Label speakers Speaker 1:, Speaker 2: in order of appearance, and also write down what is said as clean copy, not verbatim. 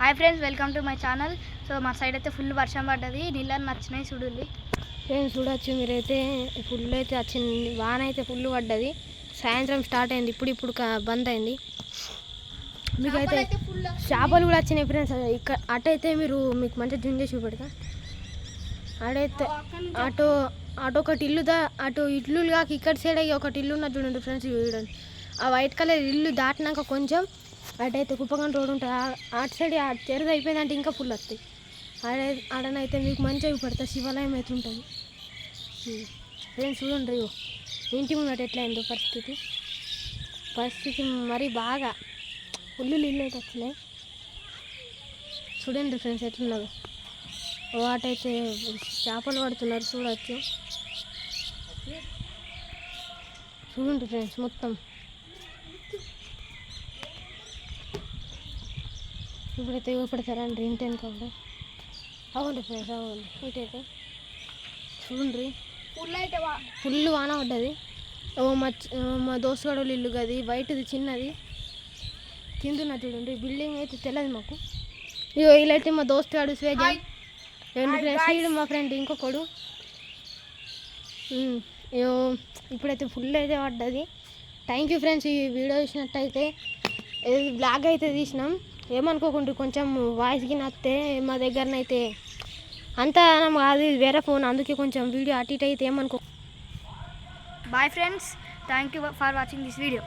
Speaker 1: Hi friends, welcome to my channel. So మా side అయితే full వర్షం పడ్డది, నీళ్ళని నచ్చినాయి చూడండి
Speaker 2: ఫ్రెండ్స్. చూడొచ్చు మీరైతే ఫుల్ అయితే వచ్చింది, వాన అయితే ఫుల్ పడ్డది. సాయంత్రం స్టార్ట్ అయింది, ఇప్పుడు బంద్ అయింది. మీకైతే చేపలు కూడా వచ్చినాయి ఫ్రెండ్స్. ఇక్కడ అటైతే మీకు మంచిగా జూమ్ చేసి చూపెడతా. అటైతే అటు ఒకటి అటు ఇల్లు కాక ఇక్కడ సైడ్ ఒకటి ఇల్లు ఉన్నది చూడండి ఫ్రెండ్స్. చూడండి ఆ వైట్ కలర్ ఇల్లు దాటినాక కొంచెం అటైతే కుప్పగం రోడ్ ఉంటుంది. అటు సైడ్ తెరది అయిపోయిందంటే ఇంకా ఫుల్ వస్తాయి. ఆడనైతే మీకు మంచిగా చూపెడతా, శివాలయం అయితే ఉంటుంది ఫ్రెండ్స్. చూడండి ఇంటి ముందట ఎట్లా అయిందో పరిస్థితి మరీ బాగా ఫుల్ నీళ్ళు అయితే వచ్చినాయి. చూడండి ఫ్రెండ్స్ ఎట్లున్నదో. వాటైతే చేపలు పడుతున్నారు చూడవచ్చు. చూడండి ఫ్రెండ్స్ మొత్తం. ఇప్పుడైతే ఇవ్వబడతారండి ఇంటెన్ కూడా. అవ్వండి ఫ్రెండ్స్ అవ్వండి. ఇటైతే చూడండి ఫుల్ వాన పడ్డది. మా దోస్తుగాడు ఇల్లు గది బయటది చిన్నది కిందున్న చూడండి. బిల్డింగ్ అయితే తెలియదు మాకు. ఇగో వీళ్ళైతే మా దోస్తుగాడు స్వేజ రెండు ఫ్రెండ్స్. వీడు మా ఫ్రెండ్ ఇంకొకడు. ఇప్పుడైతే ఫుల్ అయితే పడ్డది. Thank you friends. ఈ వీడియో చూసినట్టయితే బ్లాగ్ అయితే తీసినాం, ఏమనుకోకుండా కొంచెం వాయిస్కి నచ్చితే మా దగ్గరనైతే అంతా కాదు, వేరే ఫోన్, అందుకే కొంచెం వీడియో అటు ఇటు అయితే ఏమనుకో.
Speaker 1: Boy friends, thank you for watching this video.